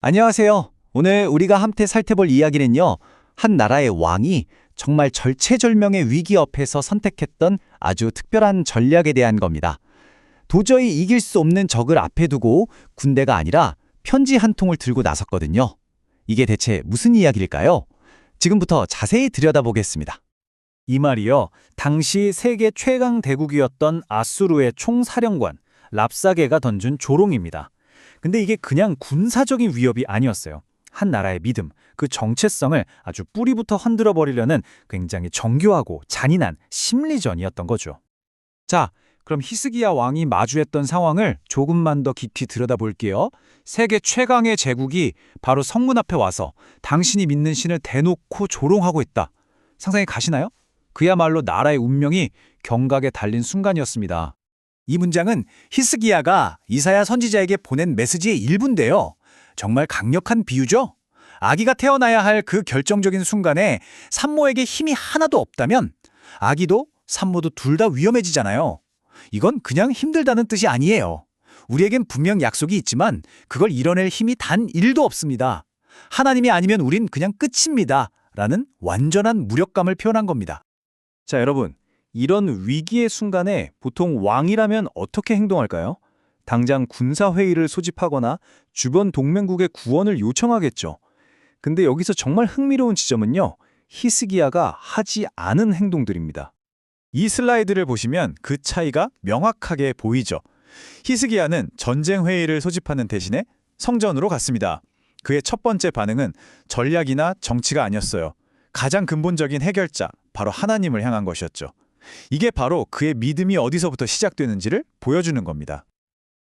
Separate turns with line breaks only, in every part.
안녕하세요. 오늘 우리가 함께 살펴볼 이야기는요, 한 나라의 왕이 정말 절체절명의 위기 앞에서 선택했던 아주 특별한 전략에 대한 겁니다. 도저히 이길 수 없는 적을 앞에 두고 군대가 아니라 편지 한 통을 들고 나섰거든요. 이게 대체 무슨 이야기일까요? 지금부터 자세히 들여다보겠습니다.
이 말이요, 당시 세계 최강 대국이었던 아수르의 총사령관 랍사게가 던진 조롱입니다. 근데 이게 그냥 군사적인 위협이 아니었어요. 한 나라의 믿음, 그 정체성을 아주 뿌리부터 흔들어 버리려는 굉장히 정교하고 잔인한 심리전이었던 거죠.
자, 그럼 히스기야 왕이 마주했던 상황을 조금만 더 깊이 들여다볼게요. 세계 최강의 제국이 바로 성문 앞에 와서 당신이 믿는 신을 대놓고 조롱하고 있다. 상상이 가시나요? 그야말로 나라의 운명이 경각에 달린 순간이었습니다. 이 문장은 히스기야가 이사야 선지자에게 보낸 메시지의 일부인데요. 정말 강력한 비유죠? 아기가 태어나야 할 그 결정적인 순간에 산모에게 힘이 하나도 없다면 아기도 산모도 둘 다 위험해지잖아요. 이건 그냥 힘들다는 뜻이 아니에요. 우리에겐 분명 약속이 있지만 그걸 이뤄낼 힘이 단 1도 없습니다. 하나님이 아니면 우린 그냥 끝입니다. 라는 완전한 무력감을 표현한 겁니다.
자, 여러분, 이런 위기의 순간에 보통 왕이라면 어떻게 행동할까요? 당장 군사회의를 소집하거나 주변 동맹국의 구원을 요청하겠죠. 근데 여기서 정말 흥미로운 지점은요, 히스기야가 하지 않은 행동들입니다.
이 슬라이드를 보시면 그 차이가 명확하게 보이죠. 히스기야는 전쟁 회의를 소집하는 대신에 성전으로 갔습니다. 그의 첫 번째 반응은 전략이나 정치가 아니었어요. 가장 근본적인 해결자, 바로 하나님을 향한 것이었죠. 이게 바로 그의 믿음이 어디서부터 시작되는지를 보여주는 겁니다.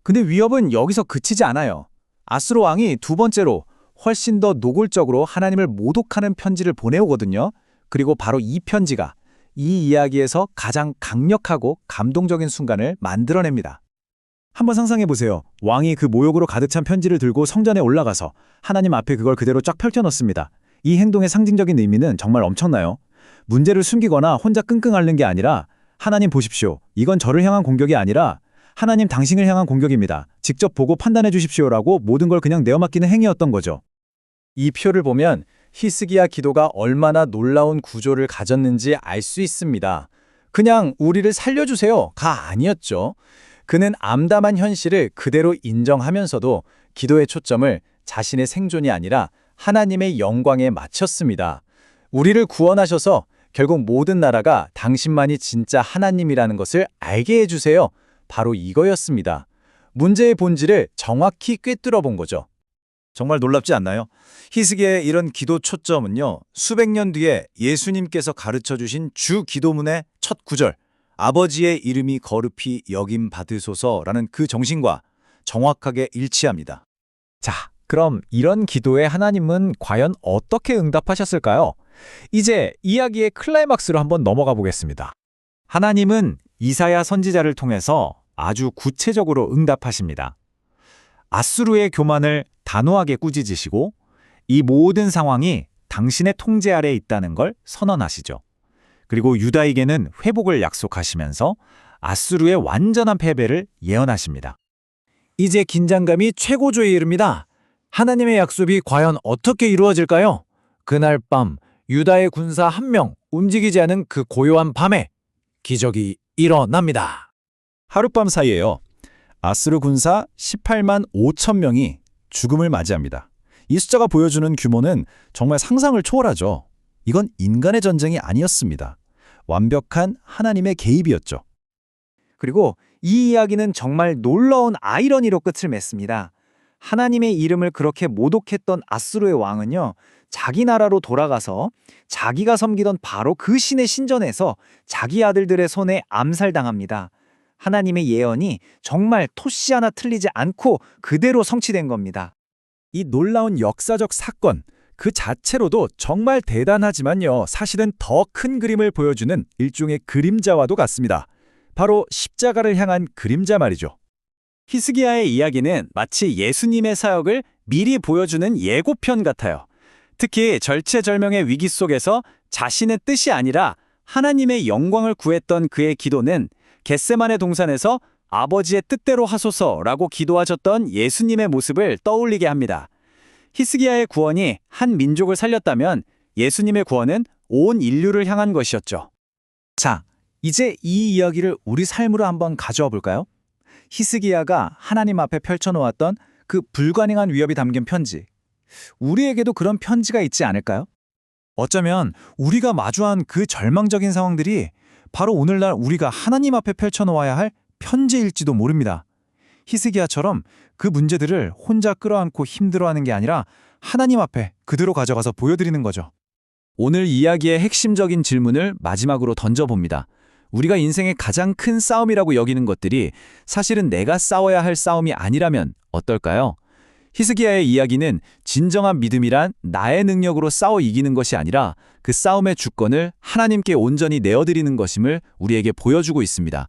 근데 위협은 여기서 그치지 않아요. 아수르 왕이 두 번째로 훨씬 더 노골적으로 하나님을 모독하는 편지를 보내오거든요. 그리고 바로 이 편지가 이 이야기에서 가장 강력하고 감동적인 순간을 만들어냅니다. 한번 상상해 보세요. 왕이 그 모욕으로 가득 찬 편지를 들고 성전에 올라가서 하나님 앞에 그걸 그대로 쫙 펼쳐놓습니다. 이 행동의 상징적인 의미는 정말 엄청나요. 문제를 숨기거나 혼자 끙끙 앓는 게 아니라 하나님 보십시오. 이건 저를 향한 공격이 아니라 하나님 당신을 향한 공격입니다. 직접 보고 판단해 주십시오라고 모든 걸 그냥 내어맡기는 행위였던 거죠.
이 표를 보면 히스기야 기도가 얼마나 놀라운 구조를 가졌는지 알 수 있습니다. 그냥 우리를 살려주세요가 아니었죠. 그는 암담한 현실을 그대로 인정하면서도 기도의 초점을 자신의 생존이 아니라 하나님의 영광에 맞췄습니다. 우리를 구원하셔서 결국 모든 나라가 당신만이 진짜 하나님이라는 것을 알게 해주세요. 바로 이거였습니다. 문제의 본질을 정확히 꿰뚫어 본 거죠.
정말 놀랍지 않나요? 히스기야의 이런 기도 초점은요, 수백 년 뒤에 예수님께서 가르쳐 주신 주 기도문의 첫 구절, 아버지의 이름이 거룩히 여김 받으소서라는 그 정신과 정확하게 일치합니다.
자, 그럼 이런 기도에 하나님은 과연 어떻게 응답하셨을까요? 이제 이야기의 클라이막스로 한번 넘어가 보겠습니다. 하나님은 이사야 선지자를 통해서 아주 구체적으로 응답하십니다. 아수르의 교만을 단호하게 꾸짖으시고 이 모든 상황이 당신의 통제 아래에 있다는 걸 선언하시죠. 그리고 유다에게는 회복을 약속하시면서 아수르의 완전한 패배를 예언하십니다. 이제 긴장감이 최고조에 이릅니다. 하나님의 약속이 과연 어떻게 이루어질까요? 그날 밤 유다의 군사 한 명 움직이지 않은 그 고요한 밤에 기적이 일어납니다.
하룻밤 사이에요. 아수르 군사 18만 5천 명이 죽음을 맞이합니다. 이 숫자가 보여주는 규모는 정말 상상을 초월하죠. 이건 인간의 전쟁이 아니었습니다. 완벽한 하나님의 개입이었죠.
그리고 이 이야기는 정말 놀라운 아이러니로 끝을 맺습니다. 하나님의 이름을 그렇게 모독했던 아수르의 왕은요, 자기 나라로 돌아가서 자기가 섬기던 바로 그 신의 신전에서 자기 아들들의 손에 암살당합니다. 하나님의 예언이 정말 토씨 하나 틀리지 않고 그대로 성취된 겁니다.
이 놀라운 역사적 사건 그 자체로도 정말 대단하지만요, 사실은 더 큰 그림을 보여주는 일종의 그림자와도 같습니다. 바로 십자가를 향한 그림자 말이죠.
히스기야의 이야기는 마치 예수님의 사역을 미리 보여주는 예고편 같아요. 특히 절체절명의 위기 속에서 자신의 뜻이 아니라 하나님의 영광을 구했던 그의 기도는 겟세마네 동산에서 아버지의 뜻대로 하소서라고 기도하셨던 예수님의 모습을 떠올리게 합니다. 히스기야의 구원이 한 민족을 살렸다면 예수님의 구원은 온 인류를 향한 것이었죠.
자, 이제 이 이야기를 우리 삶으로 한번 가져와 볼까요? 히스기야가 하나님 앞에 펼쳐놓았던 그 불가능한 위협이 담긴 편지. 우리에게도 그런 편지가 있지 않을까요?
어쩌면 우리가 마주한 그 절망적인 상황들이 바로 오늘날 우리가 하나님 앞에 펼쳐놓아야 할 편지일지도 모릅니다. 히스기야처럼 그 문제들을 혼자 끌어안고 힘들어하는 게 아니라 하나님 앞에 그대로 가져가서 보여드리는 거죠.
오늘 이야기의 핵심적인 질문을 마지막으로 던져봅니다. 우리가 인생의 가장 큰 싸움이라고 여기는 것들이 사실은 내가 싸워야 할 싸움이 아니라면 어떨까요? 히스기야의 이야기는 진정한 믿음이란 나의 능력으로 싸워 이기는 것이 아니라 그 싸움의 주권을 하나님께 온전히 내어드리는 것임을 우리에게 보여주고 있습니다.